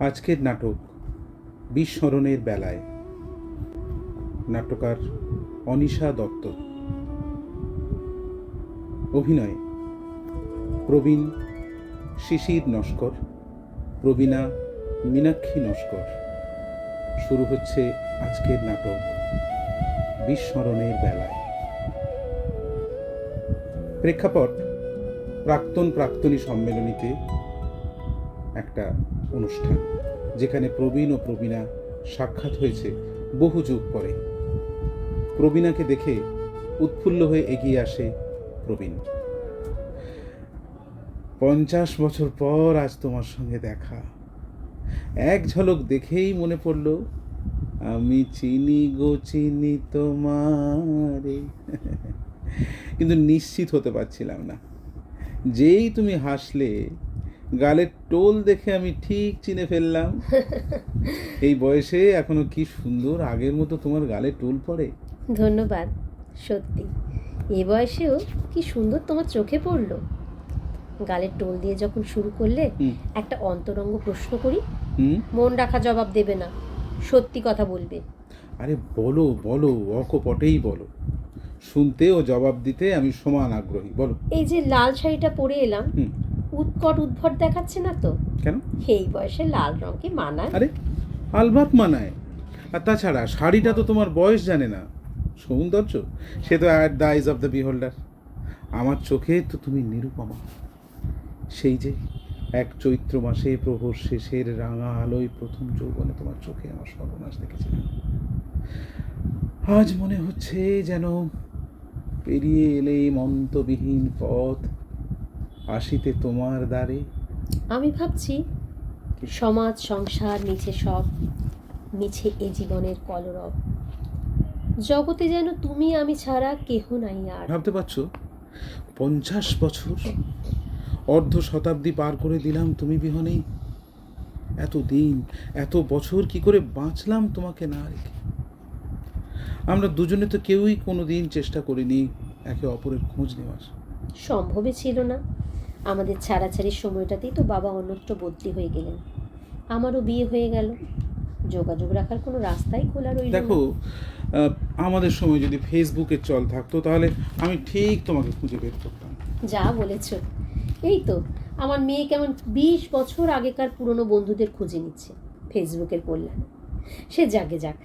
আজকের নাটক বিস্মরণের বেলায়। নাট্যকার অনিশা দত্ত, অভিনয়ে প্রবীণ শিশির নস্কর, প্রবীণা মীনাক্ষী নস্কর। শুরু হচ্ছে আজকের নাটক বিস্মরণের বেলায়। প্রেক্ষাপট প্রাক্তনী সম্মেলনীতে একটা অনুষ্ঠান, যেখানে প্রবীণ ও প্রবীণা সাক্ষাৎ হয়েছে বহু যুগ পরে। প্রবীণাকে দেখে উৎফুল্ল হয়ে এগিয়ে আসে প্রবীণ। 50 বছর পর আজ তোমার সঙ্গে দেখা। এক ঝলক দেখেই মনে পড়ল, আমি চিনি গো চিনি তোমারে। কিন্তু নিশ্চিত হতে পারছিলাম না। যেই তুমি হাসলে, গালের টোল দেখে আমি ঠিক চিনে ফেললাম। এই বয়সে এখনো কি সুন্দর আগের মতো তোমার গালে টোল পড়ে। ধন্যবাদ। সত্যি এ বয়সেও কি সুন্দর তোমার চোখে পড়লো। গালের টোল দিয়ে যখন শুরু করলে, একটা অন্তরঙ্গ প্রশ্ন করি, মন রাখা জবাব দেবে না, সত্যি কথা বলবে। আরে বলো বলো, অকপটেই বলো। শুনতে ও জবাব দিতে আমি সমান আগ্রহী। বলো। এই যে লাল শাড়িটা পরে এলাম, উৎকট উদ্ভট দেখাচ্ছে না তো? কেন? এই বয়সে লাল রঙকে মানায়? আরে আলবাত মানায়। আর তাছাড়া শাড়িটা তো তোমার বয়স জানে না, সৌন্দর্য সে তো at the eyes of the বিহোল্ডার। আমার চোখে তো তুমি নিরুপমা। সেই যে এক চৈত্র মাসে প্রহর শেষের রাঙা আলোয় প্রথম যৌবনে তোমার চোখে আমার সর্বনাশ দেখেছিলাম। আজ মনে হচ্ছে যেন পেরিয়ে এলে মন্তবিহীন পথ, আসিতে তোমার দ্বারে। আমি ভাবছি, সমাজ সংসার মিছে সব, মিছে এ জীবনের কলরব। জগতে যেন তুমি আমি ছাড়া কেহ নাই আর। ভাবতে পারছো, 50 বছর, অর্ধ শতাব্দী পার করে দিলাম তুমি বিহনে। এত দিন, এত বছর কি করে বাঁচলাম তোমাকে না রেখে। আমরা দুজনে তো কেউই কোনোদিন চেষ্টা করিনি একে অপরের খোঁজ নেওয়ার। সম্ভবই ছিল না। আমাদের ছাড়াছাড়ির সময়টাতেই তো বাবা অন্যত্র বদলি হয়ে গেলেন, আমারও বিয়ে হয়ে গেল। যোগাযোগ রাখার কোনো রাস্তাই খোলা রইল না। দেখো, আমাদের সময় যদি ফেসবুকের চল থাকতো, তাহলে আমি ঠিক তোমাকে খুঁজে বের করতাম। যা বলেছ। এই তো আমার মেয়ে কেমন 20 বছর আগেকার পুরনো বন্ধুদের খুঁজে নিচ্ছে ফেসবুকের কল্যাণে। সে যাকে যাক।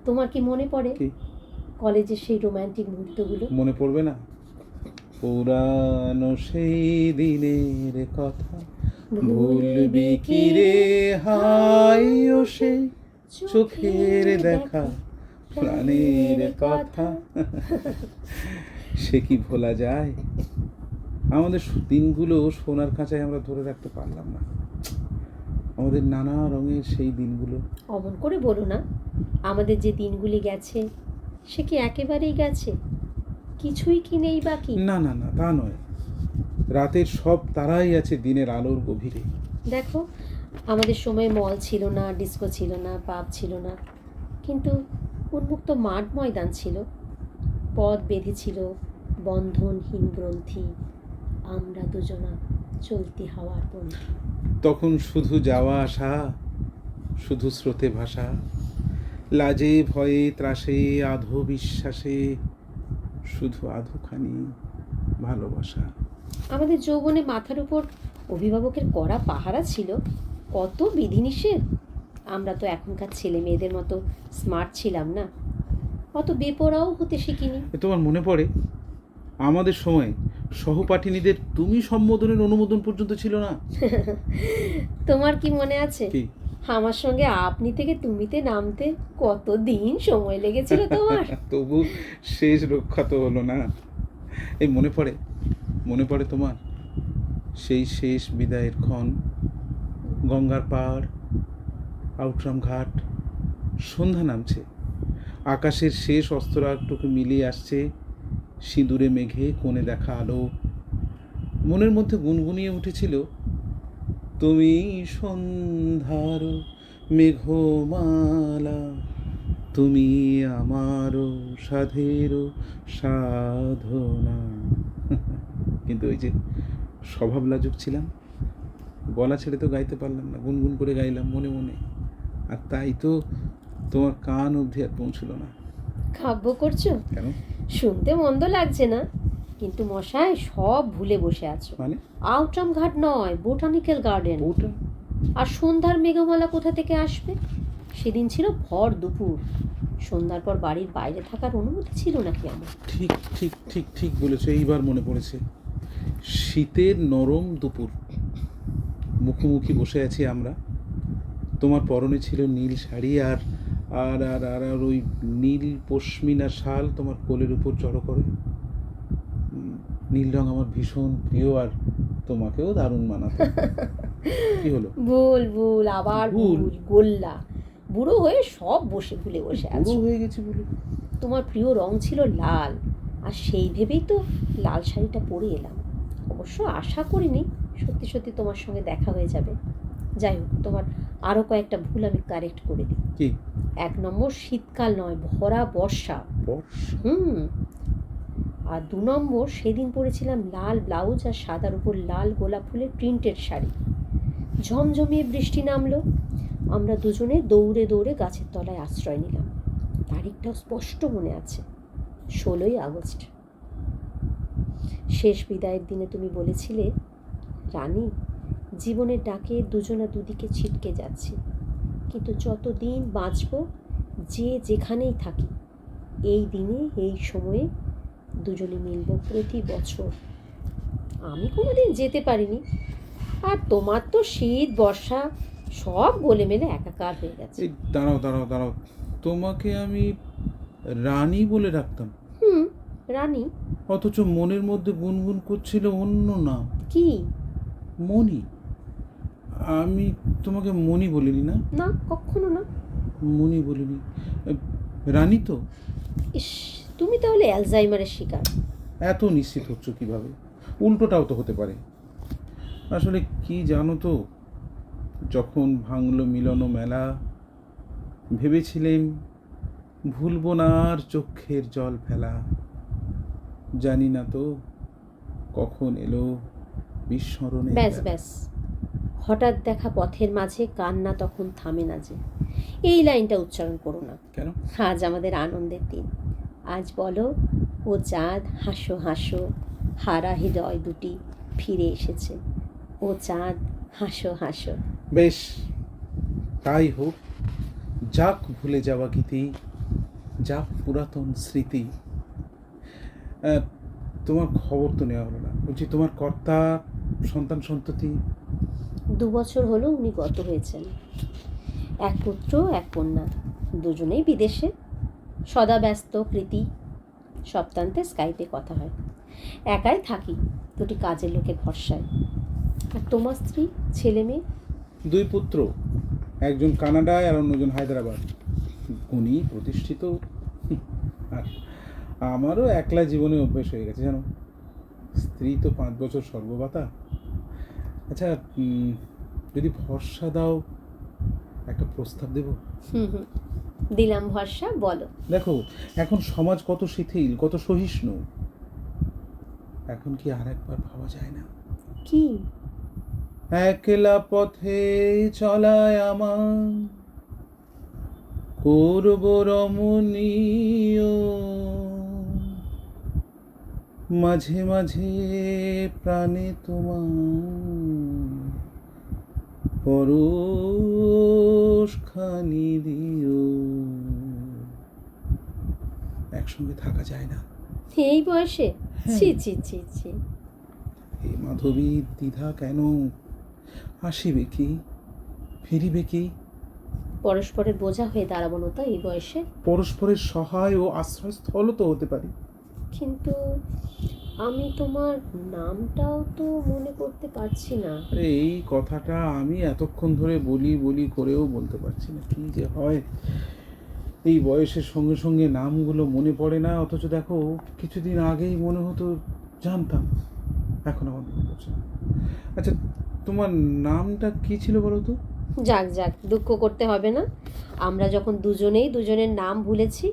তোমার কি মনে পড়ে কলেজের সেই রোম্যান্টিক মুহূর্তগুলো? মনে পড়বে না? পুরানো সেই দিনের কথা ভুলবি কি রে, হাই ও সে চোখের দেখা, প্রাণের কথা। সে কি ভোলা যায়? আমাদের দিনগুলো সোনার খাঁচায় আমরা ধরে রাখতে পারলাম না। আমাদের নানা রঙের সেই দিনগুলো। অমন করে বলো না। আমাদের যে দিনগুলি গেছে, সে কি একেবারেই গেছে? কিছুই কি নেই বাকি? না না না, তা নয়। রাতের সব তারাই আছে দিনের আলোর গভীরে। দেখো, আমাদের সময় মল ছিল না, ডিস্কো ছিল না, পাব ছিল না, কিন্তু উন্মুক্ত মাঠ ময়দান ছিল। পথ বেঁধেছিল বন্ধনহীন গ্রন্থি, আমরা দুজনা চলতি হাওয়ার পন্থী। তখন শুধু যাওয়া আসা, শুধু স্রোতে ভাসা, লাজে ভয়ে ত্রাসে আধো বিশ্বাসে, শুধু আধোখানি ভালোবাসা। আমাদের যৌবনে মাথার উপর অভিভাবকের কড়া পাহারা ছিল, কত বিধিনিষেধ। আমরা তো এখনকার ছেলে মেয়েদের মতো স্মার্ট ছিলাম না, অত বেপরাও হতে শিখিনি। তোমার মনে পড়ে আমাদের সময় সহপাঠিনীদের তুমি সম্বোধনের অনুমোদন পর্যন্ত ছিল না? তোমার কি মনে আছে কি? আমার সঙ্গে আপনি থেকে তুমিতে নামতে কত দিন সময় লেগেছিল তোমার? তবু শেষ রক্ষা তো হলো না। এই মনে পড়ে, মনে পড়ে তোমার সেই শেষ বিদায়ের ক্ষণ, গঙ্গার পাড়, আউটরাম ঘাট, সন্ধ্যা নামছে, আকাশের শেষ অস্তরাটুকু মিলিয়ে আসছে সিঁদুরে মেঘে কোণে দেখা আলো। মনের মধ্যে গুনগুনিয়ে উঠেছিল, তুমি সন্ধ্যার মেঘমালা, তুমি আমারও সাধেরও সাধনা। কিন্তু ওই যে স্বভাব লাজুক ছিলাম, গলা ছেড়ে তো গাইতে পারলাম না, গুনগুন করে গাইলাম মনে মনে, আর তাই তো তোমার কান অবধি আর পৌঁছলো না। কাব্য করছো? কেন? শুনতে মন্দ লাগছে না, কিন্তু মশাই সব ভুলে বসে আছো। মানে? আউটরাম ঘাট নয়, বোটানিক্যাল গার্ডেন। ওটা আর সন্ধ্যার মেঘমালা কোথা থেকে আসবে? সেদিন ছিল ভর দুপুর, সন্ধ্যার পর বাড়ির বাইরে থাকার অনুমতি ছিল নাকি আমার? ঠিক ঠিক ঠিক ঠিক বলেছো, এইবার মনে পড়েছে। শীতের নরম দুপুর, মুখোমুখি বসে আছি আমরা, তোমার পরনে ছিল নীল শাড়ি, আর আর আর আর আর ওই নীল পশমিনা শাল তোমার কোলের উপর জড়ো করে। নীল রং আমার ভীষণ প্রিয়, আর তোমাকেও দারুণ মানাতো। কি হলো? ভুল ভুল, আবার ভুল? ভুল, গোল্লা। বুড়ো হয়ে সব ভুলে বসে বুড়ো আছো। হয়ে গেছি বলে? তোমার প্রিয় রং ছিল লাল, আর সেই ভেবেই তো লাল শাড়িটা পরে এলাম। অবশ্য আশা করিনি সত্যি সত্যি তোমার সঙ্গে দেখা হয়ে যাবে। যাই হোক, তোমার আরও কয়েকটা ভুল আমি কারেক্ট করে দিই। কি? 1 নম্বর, শীতকাল নয়, ভরা বর্ষা। বর্ষা? আর 2 নম্বর, সেদিন পরেছিলাম লাল ব্লাউজ আর সাদার উপর লাল গোলাপ ফুলের প্রিন্টেড শাড়ি। ঝমঝমিয়ে বৃষ্টি নামলো, আমরা দুজনে দৌড়ে দৌড়ে গাছের তলায় আশ্রয় নিলাম। তারিখটাও স্পষ্ট মনে আছে, 16ই আগস্ট। শেষ বিদায়ের দিনে তুমি বলেছিলে, রানী, জীবনের ডাকে দুজনা দুদিকে ছিটকে যাচ্ছি, কিন্তু যতদিন বাঁচব, যে যেখানেই থাকি, এই দিনে এই সময়ে দুজনে মিলব প্রতি বছর। আমি কোনোদিন যেতে পারিনি, আর তোমার তো শীত বর্ষা সব গোলে মেলে একাকার হয়ে গেছে। এই দাঁড়াও দাঁড়াও দাঁড়াও, তোমাকে আমি রানী বলে ডাকতাম, রানী? অথচ মনের মধ্যে গুনগুন করছিল অন্য নাম। কি? মণি। আমি তোমাকে মণি বলিনি না? না, কখনো না। মণি বলিনি। রানী তো। ইস, তুমি তাহলে অ্যালজাইমারের শিকার। এত নিশ্চিত হচ্ছ কিভাবে? উল্টোটাও তো হতে পারে। আসলে কি জানো তো, যখন ভাঙলো মিলন মেলা, ভেবেছিলেন ভুলবো না আর চোখের জল ফেলা। জানি না তো কখন এলো বিস্মরণে। ব্যাস ব্যাস, হঠাৎ দেখা পথের মাঝে কান্না তখন থামে না যে, এই লাইনটা উচ্চারণ করো না। কেন? আজ আমাদের আনন্দের দিন। আজ বলো, ও চাঁদ হাসো হাসো, হারা হৃদয় দুটি ফিরে এসেছে। ও চাঁদ হাসো হাসো। বেশ, তাই হোক। যাক ভুলে যাওয়া গীতি, যাক পুরাতন স্মৃতি। তোমার খবর তো নেওয়া হলো না। বলছি, তোমার কর্তা, সন্তান সন্ততি? 2 বছর হলো উনি গত হয়েছেন। 1 পুত্র 1 কন্যা, দুজনেই বিদেশে। সদা ব্যস্ত কৃতি, সপ্তাহান্তে স্কাইপে কথা হয়। একাই থাকি 2টি কাজের লোকের ভরসায়। আর তোমার স্ত্রী, ছেলে মেয়ে? 2 পুত্র, একজন কানাডায় আর অন্যজন হায়দ্রাবাদ, গুণী প্রতিষ্ঠিত। আর আমারও একলা জীবনে অভ্যেস হয়ে গেছে জানো। স্ত্রী তো 5 বছর স্বর্গবাতা। আচ্ছা, যদি ভরসা দাও, একটা প্রস্তাব দেব। দিলাম ভরসা, বলো। দেখো, এখন সমাজ কত শিথিল, কত সহিষ্ণু। এখন কি আর একবার ভাবা যায় না? কি? একলা পথে চলায় আমার করব রমণীয়, মাঝে মাঝে প্রাণে তোমার পরশ খানি দিও। একসঙ্গে থাকা যায় না এই বয়সে? ছি ছি ছি ছি। এই মাধবীর দ্বিধা কেন? আসিবে কি, ফিরিবে কি? পরস্পরের বোঝা হয়ে দাঁড়াবো না তো এই বয়সে? পরস্পরের সহায় ও আশ্রয়স্থলও তো হতে পারি। কিন্তু আমি তোমার নামটাও তো মনে করতে পারছি না। আরে, এই কথাটা আমি এতক্ষণ ধরে বলি বলি করেও বলতে পারছি না। কি যে হয়, এই বয়সের সঙ্গে সঙ্গে নামগুলো মনে পড়ে না। অথচ দেখো, কিছুদিন আগেই মনে হতো জানতাম, এখন আমার মনে পড়ছে না। আচ্ছা, তোমার নামটা কি ছিল বলো তো? যাক যাক, দুঃখ করতে হবে না। আমরা যখন দুজনেই দুজনের নাম ভুলেছি,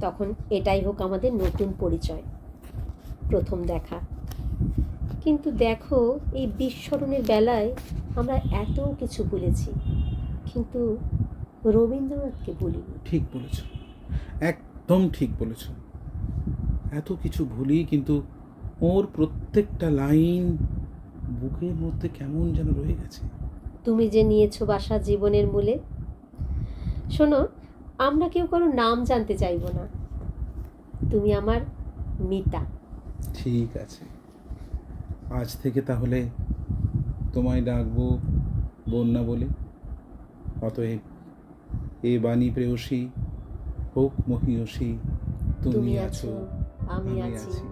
তখন এটাই হোক আমাদের নতুন পরিচয়, প্রথম দেখা। কিন্তু দেখো, এই বিস্মরণের বেলায় আমরা এত কিছু বলেছি, কিন্তু রবীন্দ্রনাথকে বলিনি। ঠিক বলেছ, একদম ঠিক বলেছ। এত কিছু ভুলি, কিন্তু ওর প্রত্যেকটা লাইন বুকের মধ্যে কেমন যেন রয়ে গেছে। তুমি যে নিয়েছো বাসা জীবনের মূলে। শোনো, আমরা কেউ কারো নাম জানতে চাইবো না। তুমি আমার মিতা। ঠিক আছে, আজ থেকে তাহলে তোমায় ডাকবো বন্যা বলে। অতএব এ বাণী প্রেয়সী হোক মহীয়সী, তুমি আছো, আমি আমি আছি। আছি।